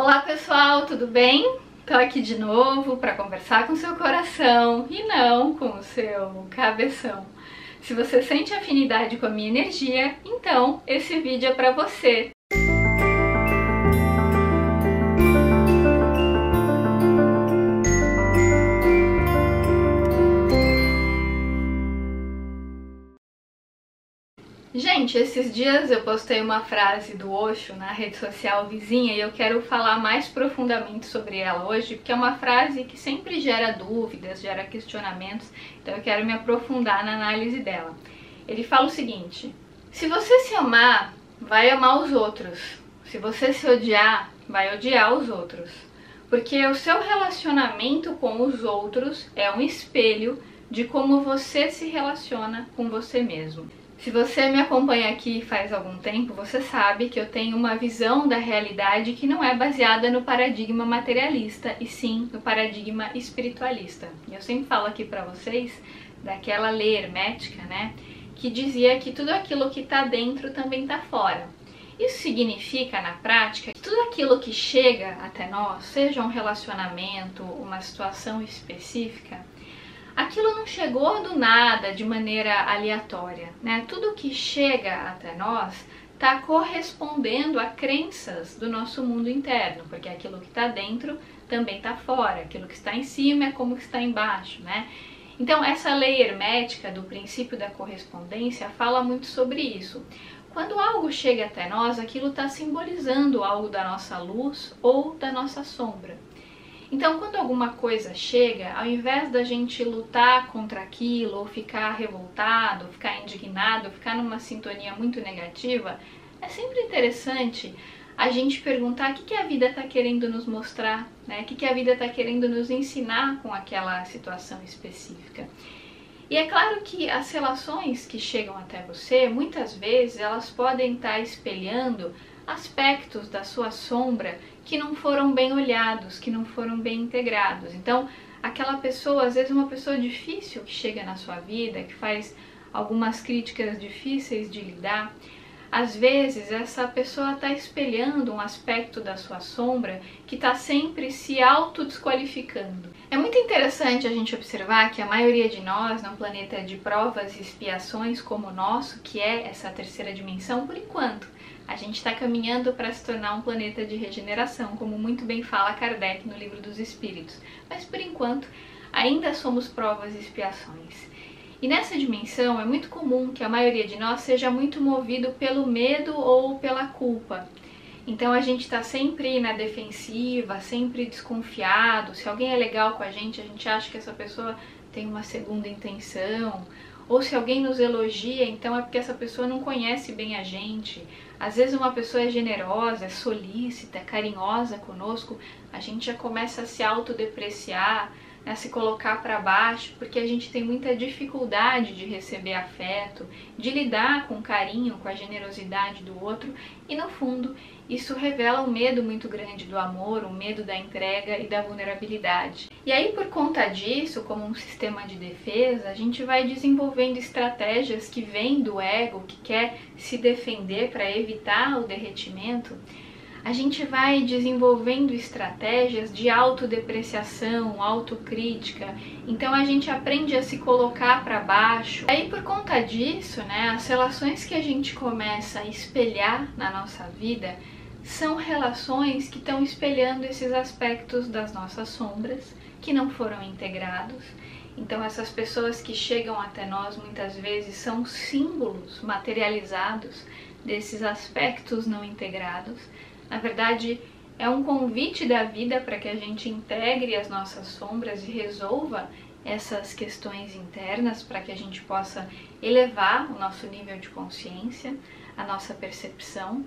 Olá pessoal, tudo bem? Tô aqui de novo para conversar com o seu coração e não com o seu cabeção. Se você sente afinidade com a minha energia, então esse vídeo é para você. Gente, esses dias eu postei uma frase do Osho na rede social vizinha e eu quero falar mais profundamente sobre ela hoje, porque é uma frase que sempre gera dúvidas, gera questionamentos, então eu quero me aprofundar na análise dela. Ele fala o seguinte: se você se amar, vai amar os outros. Se você se odiar, vai odiar os outros. Porque o seu relacionamento com os outros é um espelho de como você se relaciona com você mesmo. Se você me acompanha aqui faz algum tempo, você sabe que eu tenho uma visão da realidade que não é baseada no paradigma materialista, e sim no paradigma espiritualista. E eu sempre falo aqui pra vocês daquela lei hermética, né, que dizia que tudo aquilo que tá dentro também tá fora. Isso significa, na prática, que tudo aquilo que chega até nós, seja um relacionamento, uma situação específica, aquilo não chegou do nada, de maneira aleatória, né? Tudo que chega até nós está correspondendo a crenças do nosso mundo interno, porque aquilo que está dentro também está fora, aquilo que está em cima é como que está embaixo, né? Então essa lei hermética do princípio da correspondência fala muito sobre isso. Quando algo chega até nós, aquilo está simbolizando algo da nossa luz ou da nossa sombra. Então, quando alguma coisa chega, ao invés da gente lutar contra aquilo, ou ficar revoltado, ou ficar indignado, ou ficar numa sintonia muito negativa, é sempre interessante a gente perguntar o que a vida está querendo nos mostrar, né? O que a vida está querendo nos ensinar com aquela situação específica. E é claro que as relações que chegam até você, muitas vezes, elas podem estar espelhando aspectos da sua sombra que não foram bem olhados, que não foram bem integrados. Então, aquela pessoa, às vezes uma pessoa difícil que chega na sua vida, que faz algumas críticas difíceis de lidar, às vezes essa pessoa está espelhando um aspecto da sua sombra que está sempre se autodesqualificando. É muito interessante a gente observar que a maioria de nós, num planeta de provas e expiações como o nosso, que é essa terceira dimensão, por enquanto, a gente está caminhando para se tornar um planeta de regeneração, como muito bem fala Kardec no Livro dos Espíritos. Mas por enquanto, ainda somos provas e expiações. E nessa dimensão é muito comum que a maioria de nós seja muito movido pelo medo ou pela culpa. Então a gente está sempre na defensiva, sempre desconfiado. Se alguém é legal com a gente acha que essa pessoa tem uma segunda intenção. Ou se alguém nos elogia, então é porque essa pessoa não conhece bem a gente. Às vezes uma pessoa é generosa, é solícita, é carinhosa conosco, a gente já começa a se autodepreciar, a se colocar para baixo, porque a gente tem muita dificuldade de receber afeto, de lidar com o carinho, com a generosidade do outro, e no fundo isso revela um medo muito grande do amor, um medo da entrega e da vulnerabilidade. E aí, por conta disso, como um sistema de defesa, a gente vai desenvolvendo estratégias que vêm do ego, que quer se defender para evitar o derretimento. A gente vai desenvolvendo estratégias de autodepreciação, autocrítica, então a gente aprende a se colocar para baixo. Aí por conta disso, né, as relações que a gente começa a espelhar na nossa vida são relações que estão espelhando esses aspectos das nossas sombras, que não foram integrados. Então essas pessoas que chegam até nós muitas vezes são símbolos materializados desses aspectos não integrados. Na verdade, é um convite da vida para que a gente integre as nossas sombras e resolva essas questões internas, para que a gente possa elevar o nosso nível de consciência, a nossa percepção,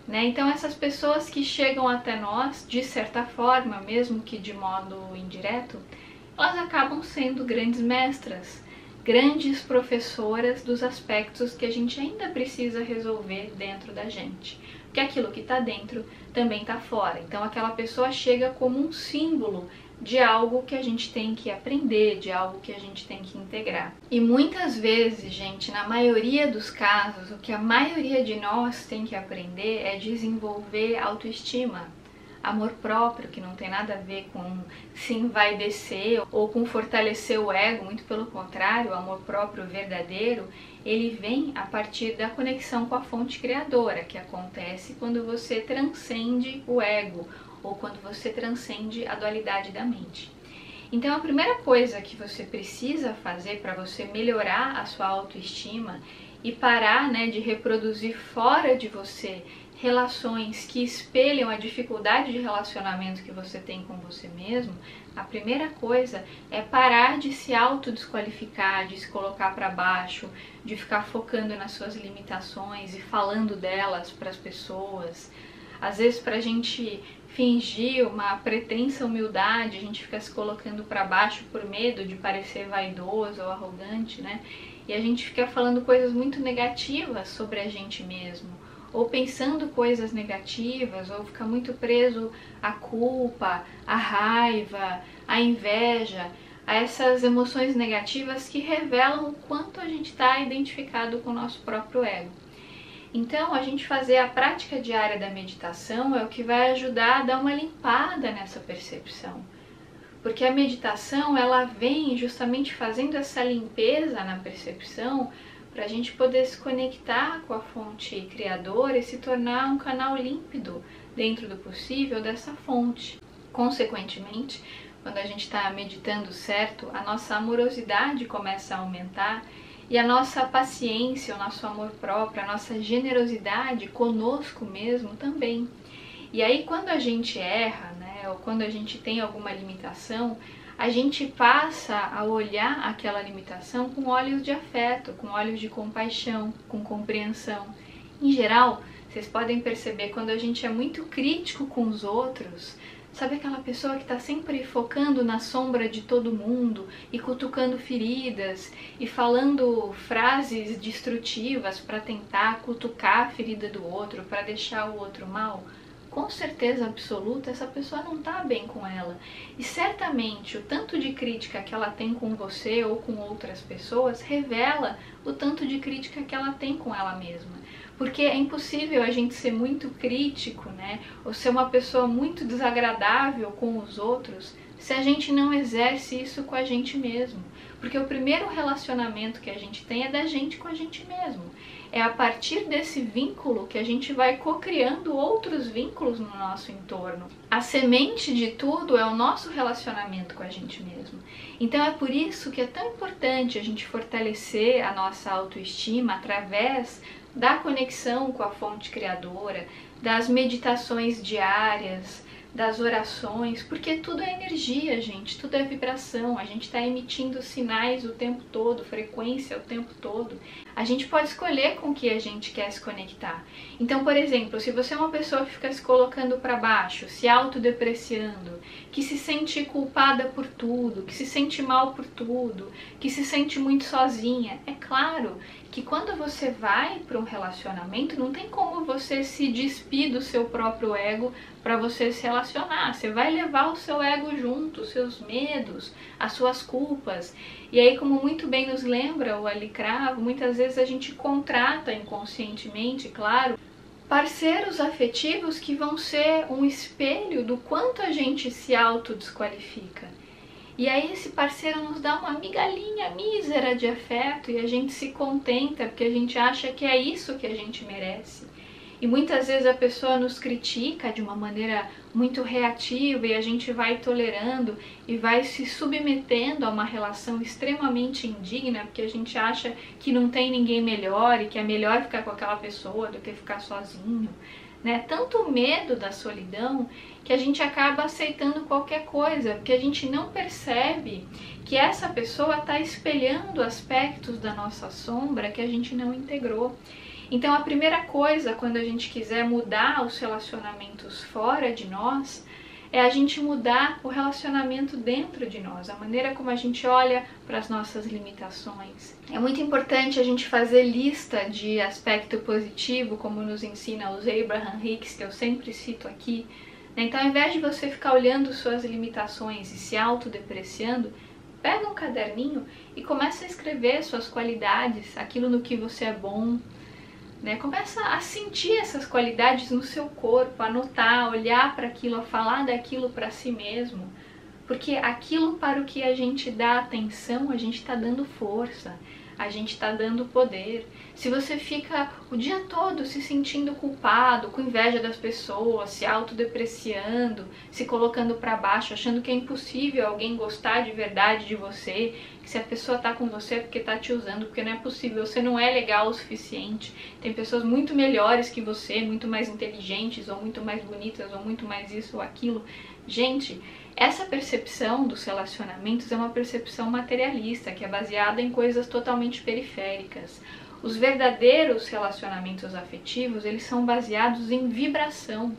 né? Então essas pessoas que chegam até nós, de certa forma, mesmo que de modo indireto, elas acabam sendo grandes mestras, grandes professoras dos aspectos que a gente ainda precisa resolver dentro da gente. Porque aquilo que está dentro também está fora. Então aquela pessoa chega como um símbolo de algo que a gente tem que aprender, de algo que a gente tem que integrar. E muitas vezes, gente, na maioria dos casos, o que a maioria de nós tem que aprender é desenvolver autoestima. amor próprio, que não tem nada a ver com se envaidecer ou com fortalecer o ego, muito pelo contrário, o amor próprio verdadeiro, ele vem a partir da conexão com a fonte criadora, que acontece quando você transcende o ego ou quando você transcende a dualidade da mente. Então a primeira coisa que você precisa fazer para você melhorar a sua autoestima e parar, né, de reproduzir fora de você relações que espelham a dificuldade de relacionamento que você tem com você mesmo, a primeira coisa é parar de se autodesqualificar, de se colocar para baixo, de ficar focando nas suas limitações e falando delas para as pessoas. Às vezes, para a gente fingir uma pretensa humildade, a gente fica se colocando para baixo por medo de parecer vaidoso ou arrogante, né? E a gente fica falando coisas muito negativas sobre a gente mesmo, ou pensando coisas negativas, ou fica muito preso à culpa, à raiva, à inveja, a essas emoções negativas que revelam o quanto a gente está identificado com o nosso próprio ego. Então, a gente fazer a prática diária da meditação é o que vai ajudar a dar uma limpada nessa percepção. Porque a meditação, ela vem justamente fazendo essa limpeza na percepção para a gente poder se conectar com a fonte criadora e se tornar um canal límpido dentro do possível dessa fonte. Consequentemente, quando a gente está meditando certo, a nossa amorosidade começa a aumentar e a nossa paciência, o nosso amor próprio, a nossa generosidade conosco mesmo também. E aí quando a gente erra, né, ou quando a gente tem alguma limitação, a gente passa a olhar aquela limitação com olhos de afeto, com olhos de compaixão, com compreensão. Em geral, vocês podem perceber, quando a gente é muito crítico com os outros, sabe aquela pessoa que está sempre focando na sombra de todo mundo e cutucando feridas e falando frases destrutivas para tentar cutucar a ferida do outro, para deixar o outro mal? Com certeza absoluta, essa pessoa não está bem com ela. E certamente o tanto de crítica que ela tem com você ou com outras pessoas revela o tanto de crítica que ela tem com ela mesma. Porque é impossível a gente ser muito crítico, né? Ou ser uma pessoa muito desagradável com os outros se a gente não exerce isso com a gente mesmo. Porque o primeiro relacionamento que a gente tem é da gente com a gente mesmo. É a partir desse vínculo que a gente vai co-criando outros vínculos no nosso entorno. A semente de tudo é o nosso relacionamento com a gente mesmo. Então é por isso que é tão importante a gente fortalecer a nossa autoestima através da conexão com a fonte criadora, das meditações diárias, das orações, porque tudo é energia, gente, tudo é vibração, a gente está emitindo sinais o tempo todo, frequência o tempo todo. A gente pode escolher com que a gente quer se conectar. Então, por exemplo, se você é uma pessoa que fica se colocando para baixo, se autodepreciando, que se sente culpada por tudo, que se sente mal por tudo, que se sente muito sozinha, é claro que quando você vai para um relacionamento, não tem como você se despir do seu próprio ego para você se relacionar. Você vai levar o seu ego junto, os seus medos, as suas culpas. E aí, como muito bem nos lembra o Ali Cravo, muitas vezes a gente contrata inconscientemente, claro, parceiros afetivos que vão ser um espelho do quanto a gente se autodesqualifica. E aí esse parceiro nos dá uma migalhinha mísera de afeto e a gente se contenta porque a gente acha que é isso que a gente merece. E muitas vezes a pessoa nos critica de uma maneira muito reativa e a gente vai tolerando e vai se submetendo a uma relação extremamente indigna porque a gente acha que não tem ninguém melhor e que é melhor ficar com aquela pessoa do que ficar sozinho. Né? Tanto medo da solidão que a gente acaba aceitando qualquer coisa, porque a gente não percebe que essa pessoa está espelhando aspectos da nossa sombra que a gente não integrou. Então a primeira coisa quando a gente quiser mudar os relacionamentos fora de nós é a gente mudar o relacionamento dentro de nós, a maneira como a gente olha para as nossas limitações. É muito importante a gente fazer lista de aspecto positivo, como nos ensina o Abraham Hicks, que eu sempre cito aqui. Então, ao invés de você ficar olhando suas limitações e se autodepreciando, pega um caderninho e começa a escrever suas qualidades, aquilo no que você é bom, né? Começa a sentir essas qualidades no seu corpo, a notar, olhar para aquilo, a falar daquilo para si mesmo. Porque aquilo para o que a gente dá atenção, a gente está dando força, a gente está dando poder. Se você fica o dia todo se sentindo culpado, com inveja das pessoas, se autodepreciando, se colocando para baixo, achando que é impossível alguém gostar de verdade de você, que se a pessoa está com você é porque está te usando, porque não é possível, você não é legal o suficiente. Tem pessoas muito melhores que você, muito mais inteligentes, ou muito mais bonitas, ou muito mais isso ou aquilo. Gente, essa percepção dos relacionamentos é uma percepção materialista, que é baseada em coisas totalmente periféricas. Os verdadeiros relacionamentos afetivos, eles são baseados em vibração,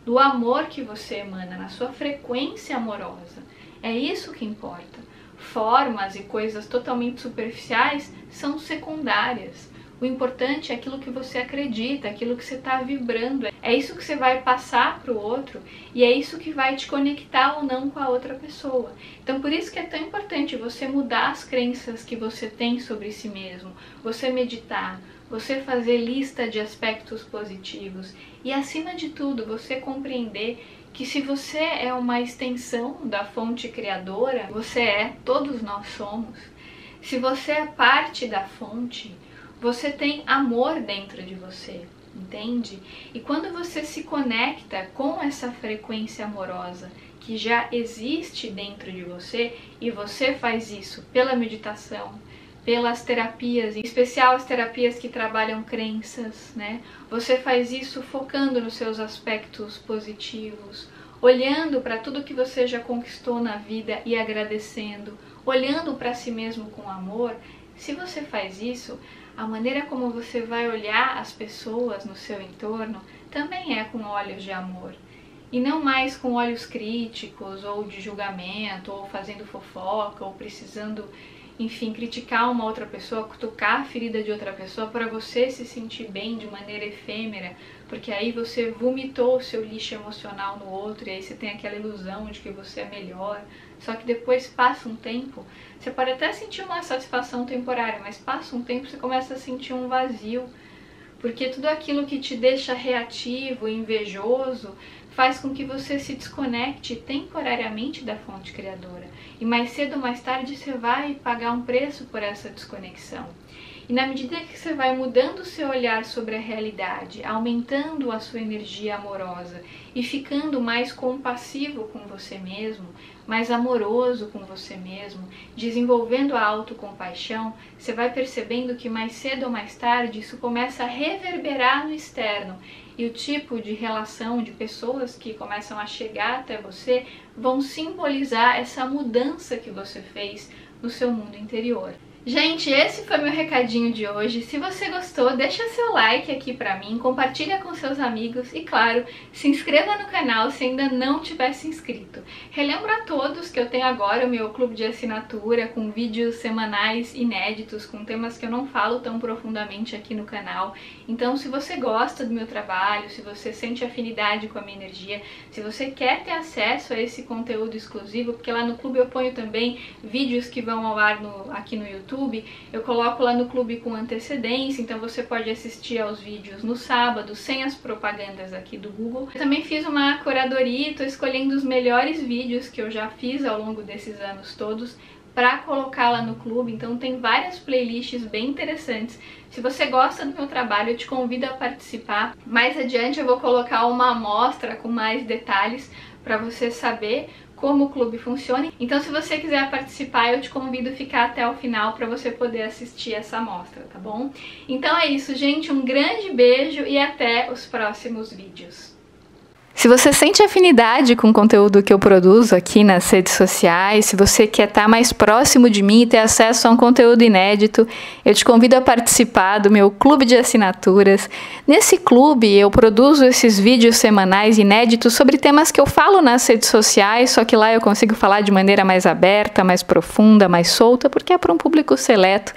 do amor que você emana, na sua frequência amorosa. É isso que importa. Formas e coisas totalmente superficiais são secundárias. O importante é aquilo que você acredita, aquilo que você está vibrando. É isso que você vai passar para o outro e é isso que vai te conectar ou não com a outra pessoa. Então por isso que é tão importante você mudar as crenças que você tem sobre si mesmo, você meditar, você fazer lista de aspectos positivos e, acima de tudo, você compreender que se você é uma extensão da fonte criadora, você é, todos nós somos. Se você é parte da fonte, você tem amor dentro de você, entende? E quando você se conecta com essa frequência amorosa que já existe dentro de você, e você faz isso pela meditação, pelas terapias, em especial as terapias que trabalham crenças, né? Você faz isso focando nos seus aspectos positivos, olhando para tudo que você já conquistou na vida e agradecendo, olhando para si mesmo com amor. Se você faz isso, a maneira como você vai olhar as pessoas no seu entorno também é com olhos de amor. E não mais com olhos críticos, ou de julgamento, ou fazendo fofoca, ou precisando, enfim, criticar uma outra pessoa, cutucar a ferida de outra pessoa para você se sentir bem de maneira efêmera, porque aí você vomitou o seu lixo emocional no outro, e aí você tem aquela ilusão de que você é melhor. Só que depois passa um tempo, você pode até sentir uma satisfação temporária, mas passa um tempo você começa a sentir um vazio, porque tudo aquilo que te deixa reativo, invejoso, faz com que você se desconecte temporariamente da fonte criadora. E mais cedo ou mais tarde você vai pagar um preço por essa desconexão. E na medida que você vai mudando o seu olhar sobre a realidade, aumentando a sua energia amorosa e ficando mais compassivo com você mesmo, mais amoroso com você mesmo, desenvolvendo a autocompaixão, você vai percebendo que mais cedo ou mais tarde isso começa a reverberar no externo. E o tipo de relação de pessoas que começam a chegar até você vão simbolizar essa mudança que você fez no seu mundo interior. Gente, esse foi meu recadinho de hoje. Se você gostou, deixa seu like aqui pra mim, compartilha com seus amigos e, claro, se inscreva no canal se ainda não tiver se inscrito. Relembro a todos que eu tenho agora o meu clube de assinatura com vídeos semanais inéditos, com temas que eu não falo tão profundamente aqui no canal. Então, se você gosta do meu trabalho, se você sente afinidade com a minha energia, se você quer ter acesso a esse conteúdo exclusivo, porque lá no clube eu ponho também vídeos que vão ao ar aqui no YouTube, eu coloco lá no clube com antecedência, então você pode assistir aos vídeos no sábado, sem as propagandas aqui do Google. Eu também fiz uma curadoria, estou escolhendo os melhores vídeos que eu já fiz ao longo desses anos todos para colocar lá no clube, então tem várias playlists bem interessantes. Se você gosta do meu trabalho, eu te convido a participar. Mais adiante eu vou colocar uma amostra com mais detalhes para você saber como o clube funciona. Então, se você quiser participar, eu te convido a ficar até o final para você poder assistir essa amostra, tá bom? Então é isso, gente. Um grande beijo e até os próximos vídeos. Se você sente afinidade com o conteúdo que eu produzo aqui nas redes sociais, se você quer estar mais próximo de mim e ter acesso a um conteúdo inédito, eu te convido a participar do meu clube de assinaturas. Nesse clube eu produzo esses vídeos semanais inéditos sobre temas que eu falo nas redes sociais, só que lá eu consigo falar de maneira mais aberta, mais profunda, mais solta, porque é para um público seleto.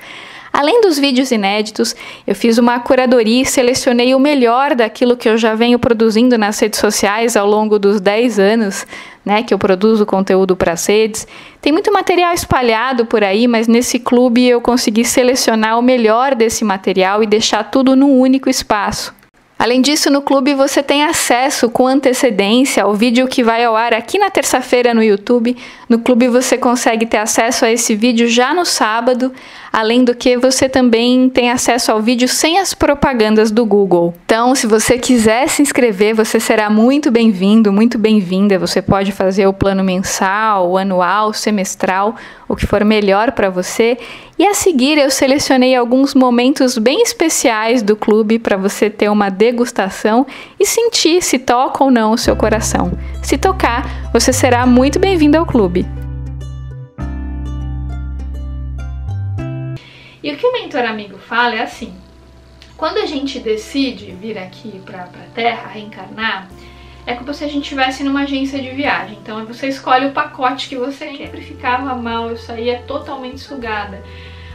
Além dos vídeos inéditos, eu fiz uma curadoria e selecionei o melhor daquilo que eu já venho produzindo nas redes sociais ao longo dos 10 anos, né, que eu produzo conteúdo para as redes. Tem muito material espalhado por aí, mas nesse clube eu consegui selecionar o melhor desse material e deixar tudo num único espaço. Além disso, no clube você tem acesso com antecedência ao vídeo que vai ao ar aqui na terça-feira no YouTube. No clube você consegue ter acesso a esse vídeo já no sábado, além do que você também tem acesso ao vídeo sem as propagandas do Google. Então, se você quiser se inscrever, você será muito bem-vindo, muito bem-vinda. Você pode fazer o plano mensal, o anual, semestral, o que for melhor para você. E a seguir eu selecionei alguns momentos bem especiais do clube para você ter uma degustação e sentir se toca ou não o seu coração. Se tocar, você será muito bem-vindo ao clube. E o que o Mentor Amigo fala é assim: quando a gente decide vir aqui para a Terra, reencarnar, é como se a gente estivesse numa agência de viagem. Então você escolhe o pacote que você quer. Sempre ficava mal, eu saía totalmente sugada.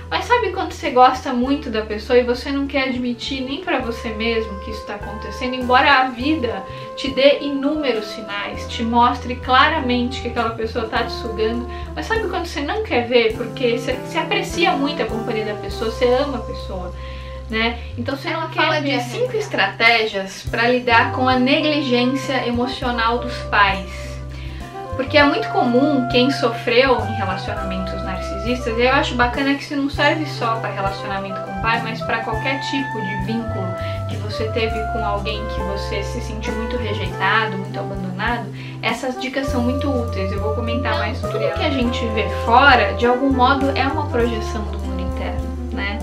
Mas sabe quando você gosta muito da pessoa e você não quer admitir nem pra você mesmo que isso está acontecendo, embora a vida te dê inúmeros sinais, te mostre claramente que aquela pessoa tá te sugando, mas sabe quando você não quer ver porque você aprecia muito a companhia da pessoa, você ama a pessoa, né? Então você não quer. Fala de 5 estratégias para lidar com a negligência emocional dos pais. Porque é muito comum quem sofreu em relacionamentos narcisistas, e eu acho bacana que isso não serve só para relacionamento com o pai, mas para qualquer tipo de vínculo que você teve com alguém que você se sentiu muito rejeitado, muito abandonado. Essas dicas são muito úteis, eu vou comentar mais sobre elas. Tudo que a gente vê fora, de algum modo, é uma projeção do mundo interno, né?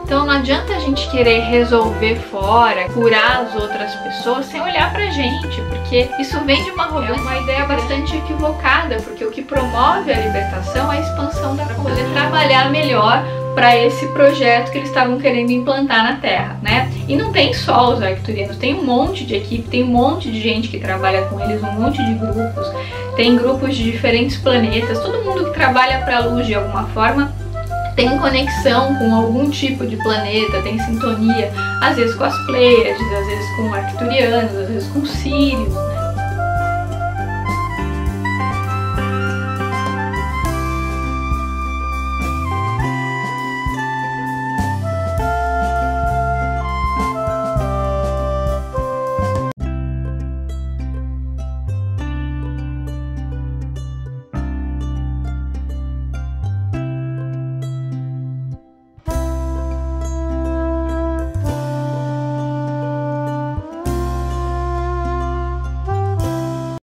Então não adianta a gente querer resolver fora, curar as outras pessoas sem olhar pra gente, porque isso vem de uma arrogância, é uma ideia bastante equivocada, porque o que promove a libertação é a expansão da consciência, poder trabalhar melhor para esse projeto que eles estavam querendo implantar na Terra, né? E não tem só os arcturianos, tem um monte de equipe, tem um monte de gente que trabalha com eles, um monte de grupos, tem grupos de diferentes planetas, todo mundo que trabalha para a luz de alguma forma tem conexão com algum tipo de planeta, tem sintonia, às vezes com as Pleiades, às vezes com arcturianos, às vezes com Sírios, né?